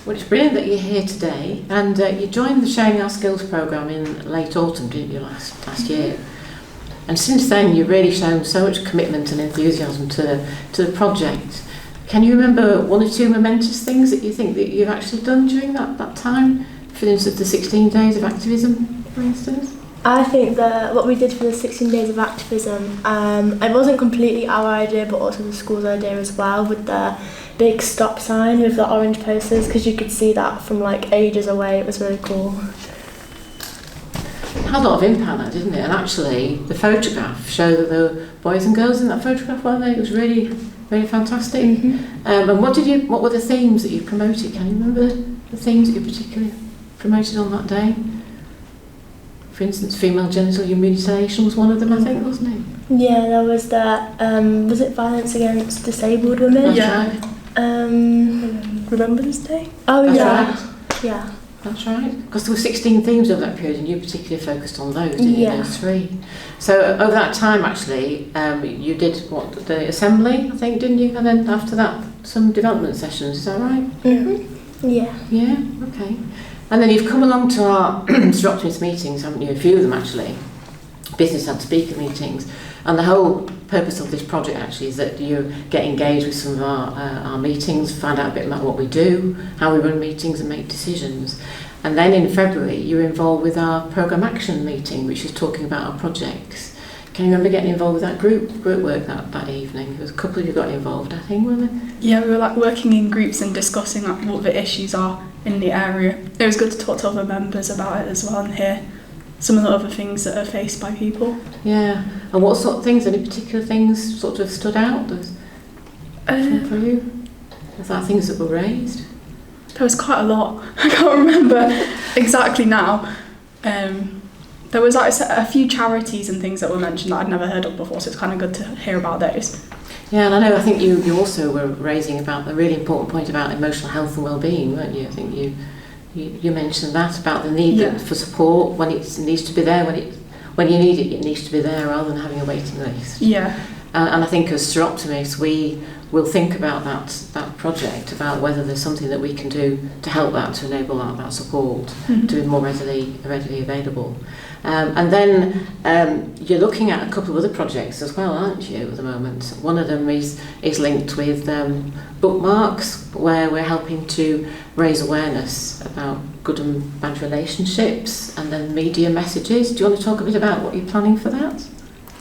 Well, it's brilliant that you're here today, and you joined the Sharing Our Skills programme in late autumn, didn't you, last year? And since then, you've really shown so much commitment and enthusiasm to the project. Can you remember one or two momentous things that you think that you've actually done during that time? For instance, the 16 days of activism, for instance? I think that what we did for the 16 days of activism, it wasn't completely our idea, but also the school's idea as well, with the big stop sign with the orange posters, because you could see that from like ages away. It was really cool. It had a lot of impact, that, didn't it? And actually, the photograph showed that there were boys and girls in that photograph, weren't they? It was really, really fantastic. Mm-hmm. And what were the themes that you promoted? Can you remember the themes that you particularly promoted on that day? For instance, female genital mutilation was one of them, I think, wasn't it? Yeah, there was that. Was it violence against disabled women? That's right. Remembrance Day? Oh, That's yeah. right. Yeah. That's right. Because there were 16 themes over that period, and you particularly focused on those, didn't you? Yeah. Those three. So over that time, actually, you did the assembly, I think, didn't you? And then after that, some development sessions. Is that right? Mm-hmm. Yeah. Yeah. Okay. And then you've come along to our Soroptimist meetings, haven't you? A few of them, actually. Business and speaker meetings. And the whole purpose of this project, actually, is that you get engaged with some of our meetings, find out a bit about what we do, how we run meetings and make decisions. And then in February, you're involved with our programme action meeting, which is talking about our projects. Can you remember getting involved with that group work that evening? There was a couple of you got involved, I think, weren't there? Yeah, we were like working in groups and discussing like what the issues are in the area. It was good to talk to other members about it as well and hear some of the other things that are faced by people. Yeah. And what sort of things, any particular things sort of stood out for you? Was that things that were raised? There was quite a lot. I can't remember exactly now. There was like a few charities and things that were mentioned that I'd never heard of before, so it's kind of good to hear about those. Yeah, and I know, I think you also were raising about a really important point about emotional health and well-being, weren't you? I think you mentioned that, about the need for support when it needs to be there, when you need it, it needs to be there rather than having a waiting list. Yeah. And I think as Soroptimists, we will think about that project, about whether there's something that we can do to help that, to enable that support to be more readily available. And then you're looking at a couple of other projects as well, aren't you, at the moment? One of them is linked with bookmarks, where we're helping to raise awareness about good and bad relationships, and then media messages. Do you want to talk a bit about what you're planning for that?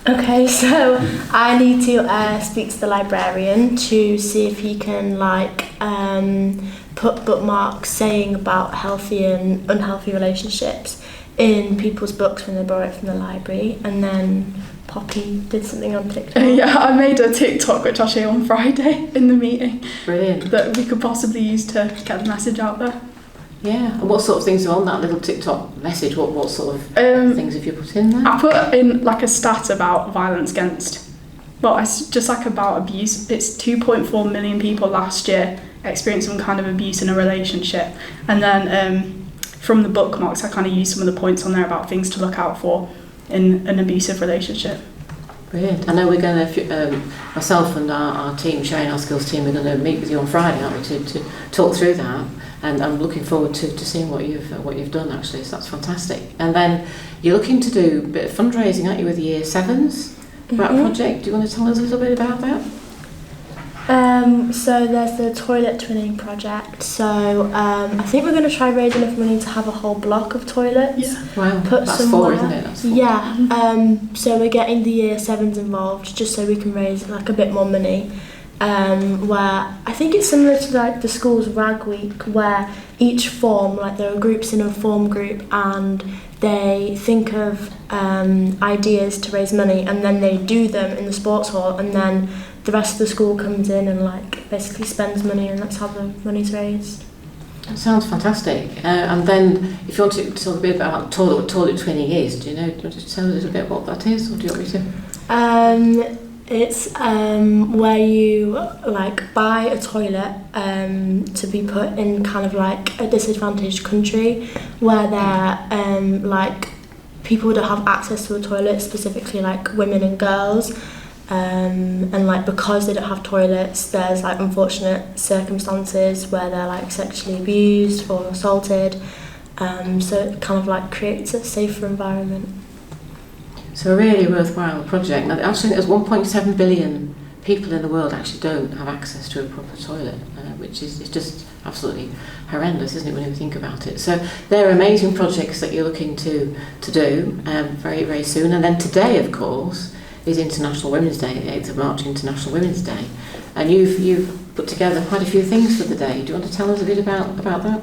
Okay, so I need to speak to the librarian to see if he can put bookmarks saying about healthy and unhealthy relationships in people's books when they borrow it from the library. And then Poppy did something on TikTok. Yeah, I made a TikTok which I'll show you on Friday in the meeting. Brilliant. That we could possibly use to get the message out there. Yeah, and what sort of things are on that little TikTok message? What sort of things have you put in there? I put in like a stat about violence against, well, it's just like about abuse. It's 2.4 million people last year experienced some kind of abuse in a relationship. And then from the bookmarks, I kind of used some of the points on there about things to look out for in an abusive relationship. Brilliant. I know we're going to, myself and our team, Sharing Our Skills team, we're going to meet with you on Friday, aren't we, to talk through that. And I'm looking forward to seeing what you've done, actually, so that's fantastic. And then you're looking to do a bit of fundraising, aren't you, with the Year 7s about a project. Do you want to tell us a little bit about that? So there's the toilet twinning project. So I think we're going to try raise enough money to have a whole block of toilets. Yeah. Wow, that's somewhere. 4, isn't it? That's 4. Yeah. So we're getting the Year 7s involved just so we can raise like a bit more money. Where I think it's similar to like the school's rag week, where each form, like there are groups in a form group and they think of ideas to raise money and then they do them in the sports hall, and then the rest of the school comes in and like basically spends money, and that's how the money's raised. That sounds fantastic. And then if you want to talk a bit about what toilet twinning is, do you want to tell us a little bit what that is, or do you want me to? It's where you like buy a toilet to be put in kind of like a disadvantaged country where there like people don't have access to a toilet, specifically like women and girls, And like because they don't have toilets, there's like unfortunate circumstances where they're like sexually abused or assaulted. So it kind of like creates a safer environment. So a really worthwhile project. Now, actually, there's 1.7 billion people in the world actually don't have access to a proper toilet, which is just absolutely horrendous, isn't it, when you think about it? So they're amazing projects that you're looking to do very, very soon. And then today, of course, is International Women's Day, the 8th of March, International Women's Day. And you've put together quite a few things for the day. Do you want to tell us a bit about that?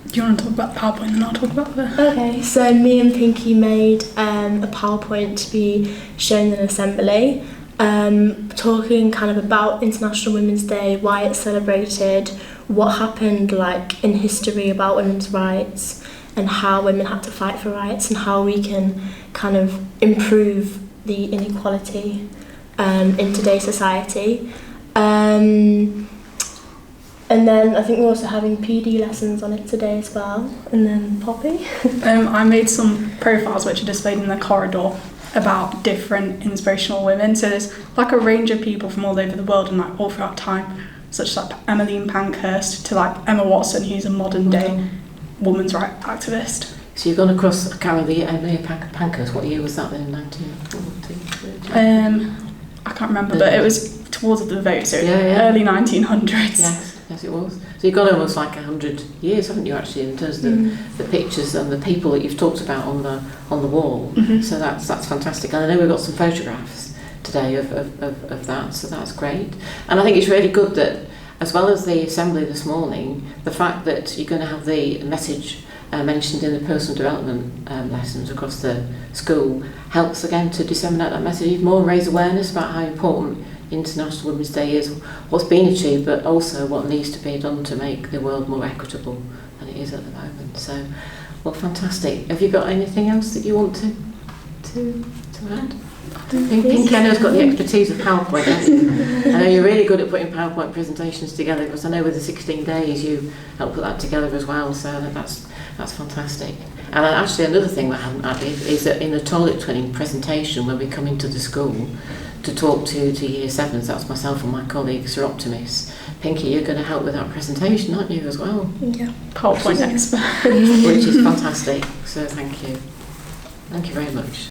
Do you want to talk about PowerPoint and I'll talk about the... Okay, so me and Pinky made a PowerPoint to be shown in assembly, talking kind of about International Women's Day, why it's celebrated, what happened like in history about women's rights, and how women had to fight for rights, and how we can kind of improve the inequality in today's society. And then I think we're also having PD lessons on it today as well. And then Poppy? I made some profiles which are displayed in the corridor about different inspirational women. So there's like a range of people from all over the world and like all throughout time, such as like Emmeline Pankhurst to like Emma Watson, who's a modern day women's rights activist. So you've gone across the Emmeline Pankhurst. What year was that then? 1940? I can't remember, but it was towards the vote, so early 1900s. Yes, it was. So you've got almost like 100 years, haven't you, actually, in terms of the pictures and the people that you've talked about on the wall. Mm-hmm. So that's fantastic. And I know we've got some photographs today of that, so that's great. And I think it's really good that, as well as the assembly this morning, the fact that you're going to have the message mentioned in the personal development lessons across the school helps again to disseminate that message even more, raise awareness about how important International Women's Day is, what's been achieved, but also what needs to be done to make the world more equitable than it is at the moment. So, well, fantastic. Have you got anything else that you want to add? Pinky, I know has got the expertise of PowerPoint, hasn't you? I know you're really good at putting PowerPoint presentations together, because I know with the 16 days you helped put that together as well, so that's fantastic. And actually another thing that I haven't added is that in the toilet twinning presentation when we come into the school to talk to Year 7s, that's myself and my colleague Soroptimist. Pinky, you're going to help with that presentation, aren't you, as well? Yeah. PowerPoint expert. Which is fantastic, so thank you. Thank you very much.